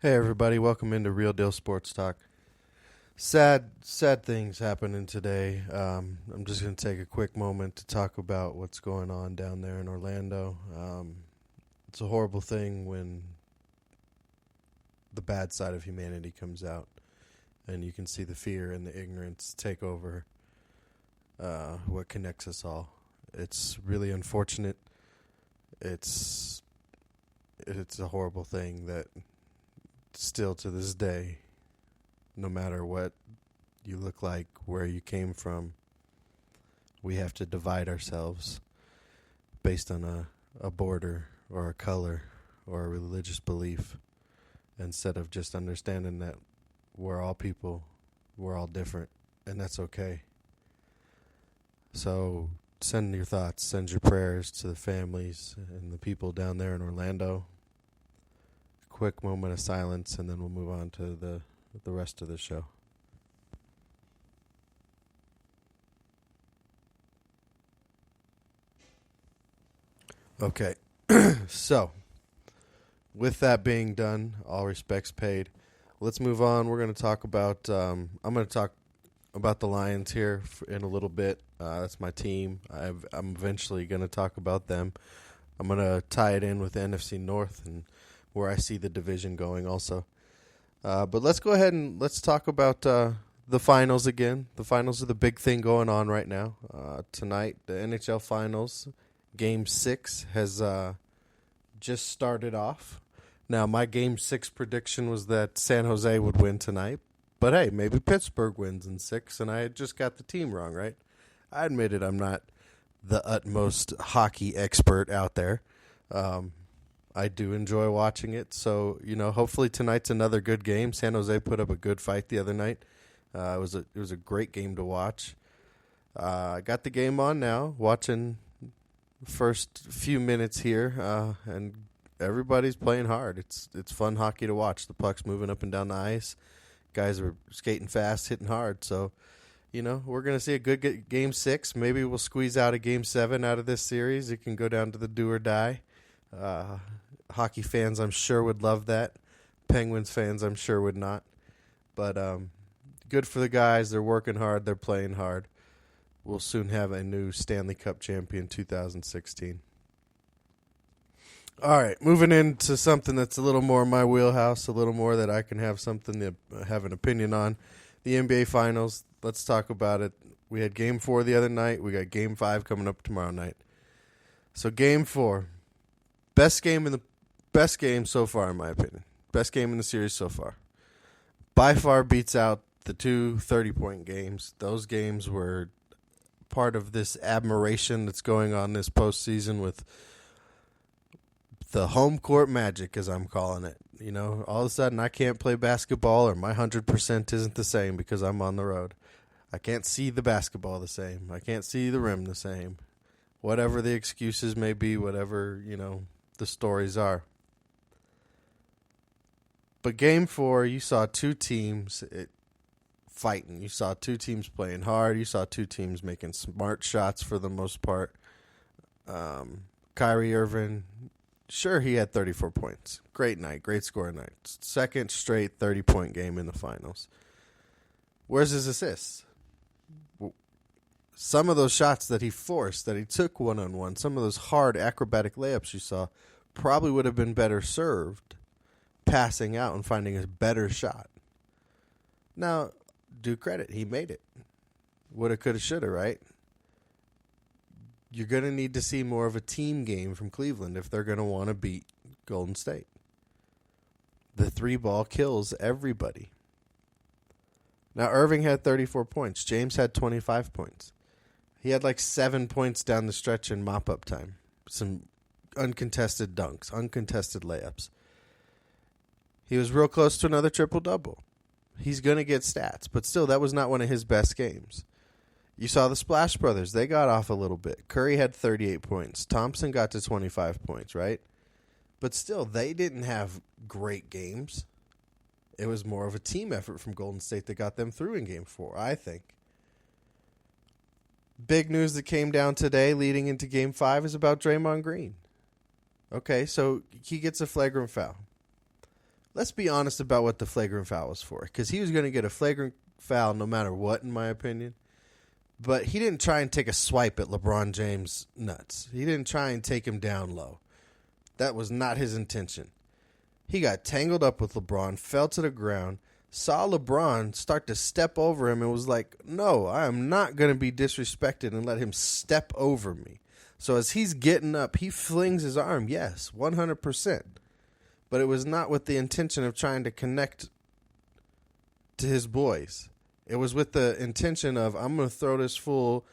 Hey everybody, welcome into Real Deal Sports Talk. Sad things happening today. I'm just going to take a quick moment to talk about what's going on down there in Orlando. It's a horrible thing when the bad side of humanity comes out, and you can see the fear and the ignorance take over what connects us all. It's really unfortunate. It's a horrible thing that still to this day, no matter what you look like, where you came from, we have to divide ourselves based on a border or a color or a religious belief, instead of just understanding that we're all people, we're all different, and that's okay. So send your thoughts, send your prayers to the families and the people down there in Orlando. Quick moment of silence, and then we'll move on to the rest of the show. Okay, so with that being done, all respects paid. Let's move on. We're going to talk about. I'm going to talk about the Lions here in a little bit. That's my team. I'm eventually going to talk about them. I'm going to tie it in with the NFC North and where I see the division going also. But let's go ahead and let's talk about the finals again. The finals are the big thing going on right now. Tonight, the NHL Finals, Game 6 has just started off. Now, my Game 6 prediction was that San Jose would win tonight. But hey, maybe Pittsburgh wins in 6, and I just got the team wrong, right? I admit it, I'm not the utmost hockey expert out there. I do enjoy watching it, so hopefully tonight's another good game. San Jose put up a good fight the other night. It was a great game to watch. I got the game on now, watching first few minutes here, and everybody's playing hard. It's fun hockey to watch. The puck's moving up and down the ice. Guys are skating fast, hitting hard. So, we're going to see a good Game 6. Maybe we'll squeeze out a Game 7 out of this series. It can go down to the do or die. Hockey fans, I'm sure, would love that. Penguins fans, I'm sure, would not. But good for the guys. They're working hard. They're playing hard. We'll soon have a new Stanley Cup champion 2016. All right, moving into something that's a little more in my wheelhouse, a little more that I can have something to have an opinion on. The NBA Finals, let's talk about it. We had Game 4 the other night. We got Game 5 coming up tomorrow night. So Game 4, best game so far, in my opinion. Best game in the series so far. By far beats out the two 30-point games. Those games were part of this admiration that's going on this postseason with the home court magic, as I'm calling it. All of a sudden I can't play basketball, or my 100% isn't the same because I'm on the road. I can't see the basketball the same. I can't see the rim the same. Whatever the excuses may be, whatever, the stories are. But Game 4, you saw two teams fighting. You saw two teams playing hard. You saw two teams making smart shots for the most part. Kyrie Irving, sure, he had 34 points. Great night. Great scoring night. Second straight 30-point game in the finals. Where's his assists? Some of those shots that he forced, that he took one-on-one, some of those hard acrobatic layups you saw, probably would have been better served passing out and finding a better shot. Now, due credit, he made it. Woulda, coulda, shoulda, right? You're going to need to see more of a team game from Cleveland if they're going to want to beat Golden State. The three ball kills everybody. Now, Irving had 34 points. James had 25 points. He had like 7 points down the stretch in mop-up time. Some uncontested dunks, uncontested layups. He was real close to another triple-double. He's going to get stats, but still, that was not one of his best games. You saw the Splash Brothers. They got off a little bit. Curry had 38 points. Thompson got to 25 points, right? But still, they didn't have great games. It was more of a team effort from Golden State that got them through in Game 4, I think. Big news that came down today leading into Game 5 is about Draymond Green. Okay, so he gets a flagrant foul. let's be honest about what the flagrant foul was for, because he was going to get a flagrant foul no matter what, in my opinion. But he didn't try and take a swipe at LeBron James' nuts. He didn't try and take him down low. That was not his intention. He got tangled up with LeBron, fell to the ground, saw LeBron start to step over him, and was like, no, I am not going to be disrespected and let him step over me. So as he's getting up, he flings his arm, yes, 100%. But it was not with the intention of trying to connect to his boys. It was with the intention of, I'm going to throw this fool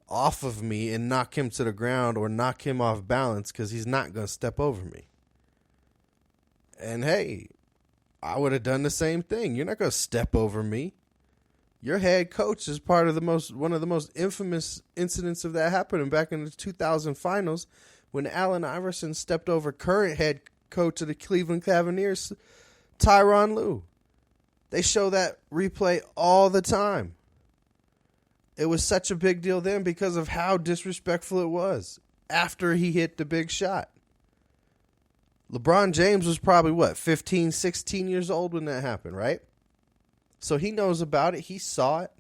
off of me and knock him to the ground or knock him off balance because he's not going to step over me. And hey, I would have done the same thing. You're not going to step over me. Your head coach is part of one of the most infamous incidents of that happening back in the 2000 finals when Allen Iverson stepped over current head coach of the Cleveland Cavaliers, Tyronn Lue. They show that replay all the time. It was such a big deal then because of how disrespectful it was after he hit the big shot. LeBron James was probably, 15, 16 years old when that happened, right? So he knows about it. He saw it.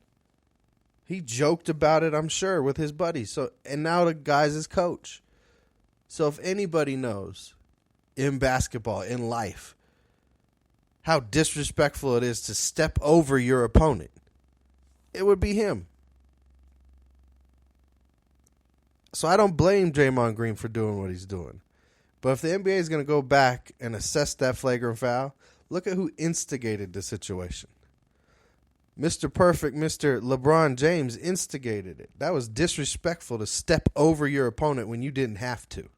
He joked about it, I'm sure, with his buddies. And now the guy's his coach. So if anybody knows in basketball, in life, how disrespectful it is to step over your opponent, it would be him. So I don't blame Draymond Green for doing what he's doing. But if the NBA is going to go back and assess that flagrant foul, look at who instigated the situation. Mr. Perfect, Mr. LeBron James instigated it. That was disrespectful to step over your opponent when you didn't have to.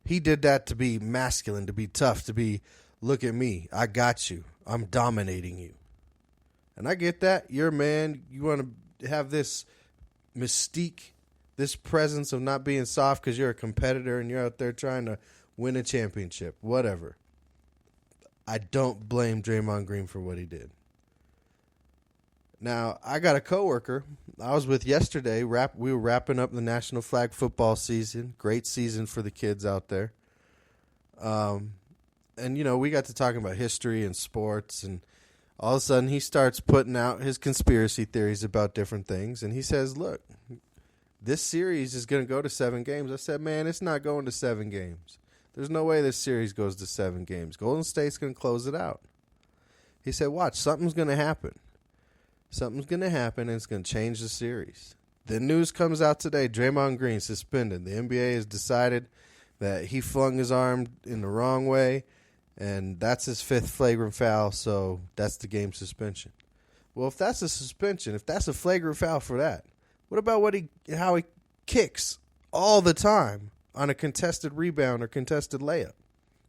He did that to be masculine, to be tough, to be, look at me, I got you, I'm dominating you. And I get that. You're a man. You want to have this mystique, this presence of not being soft because you're a competitor and you're out there trying to win a championship, whatever. I don't blame Draymond Green for what he did. Now, I got a coworker I was with yesterday. We were wrapping up the National Flag football season. Great season for the kids out there. And, we got to talking about history and sports, and all of a sudden he starts putting out his conspiracy theories about different things, and he says, look, this series is going to go to 7 games. I said, man, it's not going to 7 games. There's no way this series goes to 7 games. Golden State's going to close it out. He said, watch, something's going to happen. Something's going to happen, and it's going to change the series. The news comes out today, Draymond Green suspended. The NBA has decided that he flung his arm in the wrong way, and that's his 5th flagrant foul, so that's the game suspension. Well, if that's a suspension, if that's a flagrant foul for that, what about how he kicks all the time on a contested rebound or contested layup?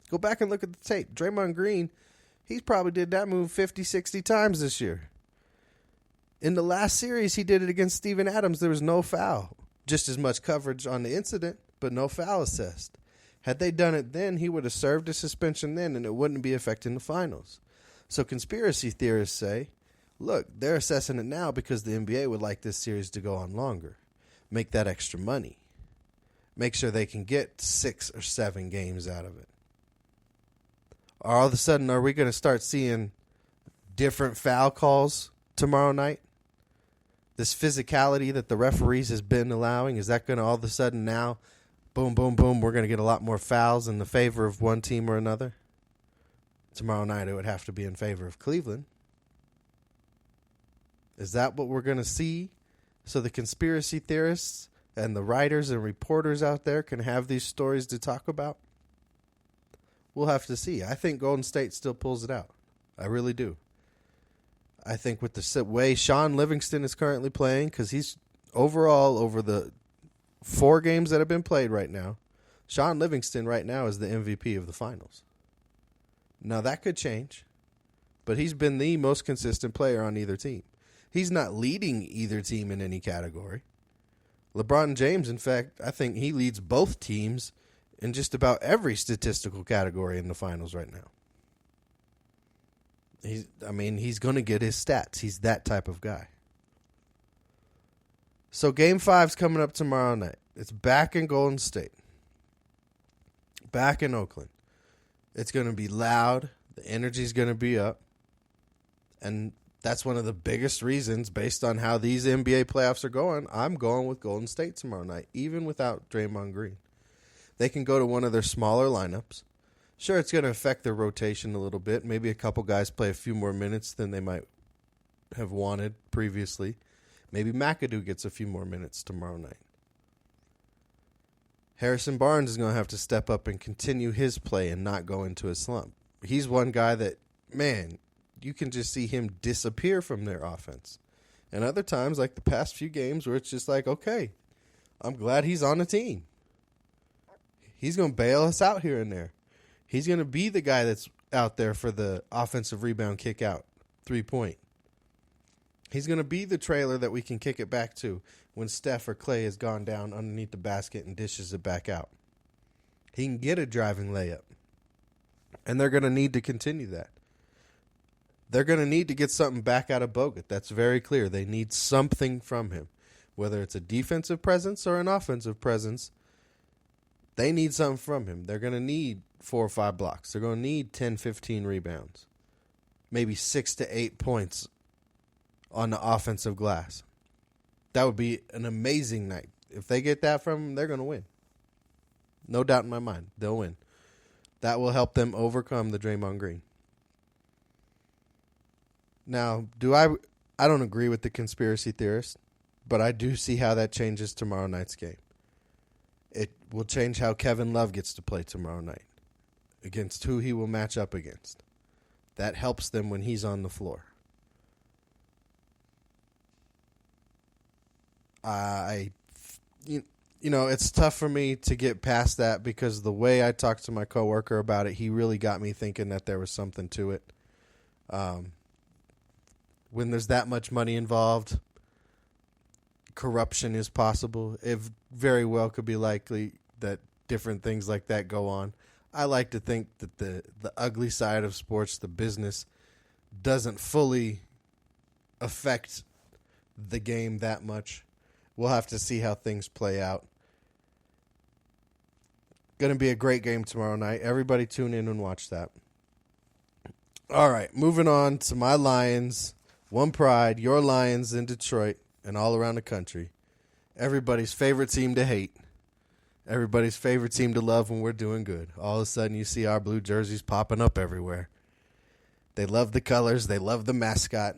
Go back and look at the tape. Draymond Green, he probably did that move 50, 60 times this year. In the last series, he did it against Steven Adams. There was no foul. Just as much coverage on the incident, but no foul assessed. Had they done it then, he would have served a suspension then, and it wouldn't be affecting the finals. So conspiracy theorists say, look, they're assessing it now because the NBA would like this series to go on longer. Make that extra money. Make sure they can get 6 or 7 games out of it. All of a sudden, are we going to start seeing different foul calls tomorrow night? This physicality that the referees has been allowing, is that going to all of a sudden now, boom, boom, boom, we're going to get a lot more fouls in the favor of one team or another? Tomorrow night it would have to be in favor of Cleveland. Is that what we're going to see? So the conspiracy theorists and the writers and reporters out there can have these stories to talk about? We'll have to see. I think Golden State still pulls it out. I really do. I think with the way Sean Livingston is currently playing, because he's overall over the 4 games that have been played right now, Sean Livingston right now is the MVP of the finals. Now that could change, but he's been the most consistent player on either team. He's not leading either team in any category. LeBron James, in fact, I think he leads both teams in just about every statistical category in the finals right now. He's going to get his stats. He's that type of guy. So Game 5's coming up tomorrow night. It's back in Golden State. Back in Oakland. It's going to be loud. The energy's going to be up. And that's one of the biggest reasons, based on how these NBA playoffs are going, I'm going with Golden State tomorrow night, even without Draymond Green. They can go to one of their smaller lineups. Sure, it's going to affect their rotation a little bit. Maybe a couple guys play a few more minutes than they might have wanted previously. Maybe McAdoo gets a few more minutes tomorrow night. Harrison Barnes is going to have to step up and continue his play and not go into a slump. He's one guy that, man, you can just see him disappear from their offense. And other times, like the past few games, where it's just like, okay, I'm glad he's on the team. He's going to bail us out here and there. He's going to be the guy that's out there for the offensive rebound kick out, 3-point. He's going to be the trailer that we can kick it back to when Steph or Clay has gone down underneath the basket and dishes it back out. He can get a driving layup. And they're going to need to continue that. They're going to need to get something back out of Bogut. That's very clear. They need something from him. Whether it's a defensive presence or an offensive presence, they need something from him. They're going to need 4 or 5 blocks. They're going to need 10, 15 rebounds. Maybe 6 to 8 points on the offensive glass. That would be an amazing night. If they get that from him, they're going to win. No doubt in my mind. They'll win. That will help them overcome the Draymond Green. Now, I don't agree with the conspiracy theorists, but I do see how that changes tomorrow night's game. It will change how Kevin Love gets to play tomorrow night, against who he will match up against. That helps them when he's on the floor. It's tough for me to get past that because the way I talked to my coworker about it, he really got me thinking that there was something to it. When there's that much money involved, corruption is possible. It very well could be likely that different things like that go on. I like to think that the ugly side of sports, the business, doesn't fully affect the game that much. We'll have to see how things play out. Going to be a great game tomorrow night. Everybody tune in and watch that. All right, moving on to my Lions. One pride, your Lions in Detroit and all around the country. Everybody's favorite team to hate. Everybody's favorite team to love when we're doing good. All of a sudden you see our blue jerseys popping up everywhere. They love the colors. They love the mascot.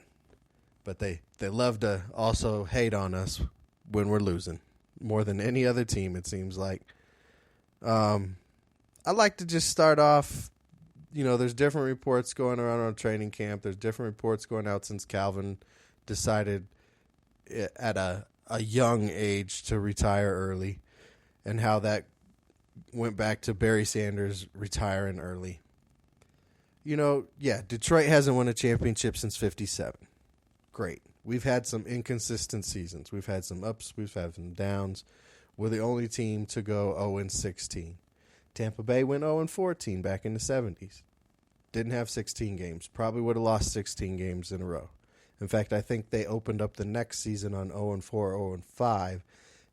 But they love to also hate on us when we're losing. More than any other team, it seems like. I like to just start off, there's different reports going around on training camp. There's different reports going out since Calvin decided at a young age to retire early, and how that went back to Barry Sanders retiring early. Detroit hasn't won a championship since 57. Great. We've had some inconsistent seasons. We've had some ups. We've had some downs. We're the only team to go 0-16. Tampa Bay went 0-14 back in the 70s. Didn't have 16 games. Probably would have lost 16 games in a row. In fact, I think they opened up the next season on 0-4, 0-5,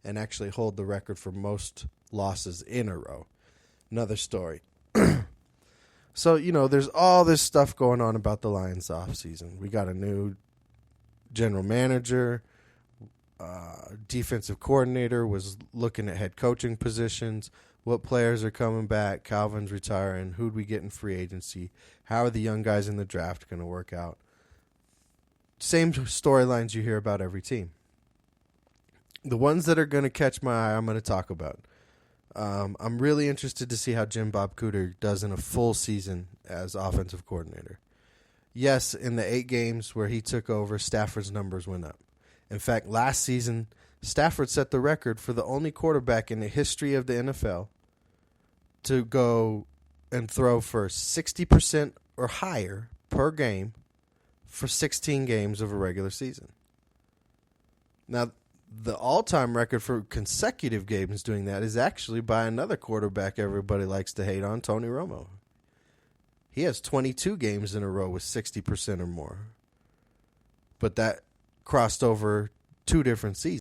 and actually hold the record for most losses in a row. Another story. So, there's all this stuff going on about the Lions offseason. We got a new general manager. Defensive coordinator was looking at head coaching positions. What players are coming back? Calvin's retiring. Who'd we get in free agency? How are the young guys in the draft going to work out? Same storylines you hear about every team. The ones that are going to catch my eye, I'm going to talk about. I'm really interested to see how Jim Bob Cooter does in a full season as offensive coordinator. Yes, in the 8 games where he took over, Stafford's numbers went up. In fact, last season, Stafford set the record for the only quarterback in the history of the NFL to go and throw for 60% or higher per game for 16 games of a regular season. Now, the all-time record for consecutive games doing that is actually by another quarterback everybody likes to hate on, Tony Romo. He has 22 games in a row with 60% or more. But that crossed over 2 different seasons.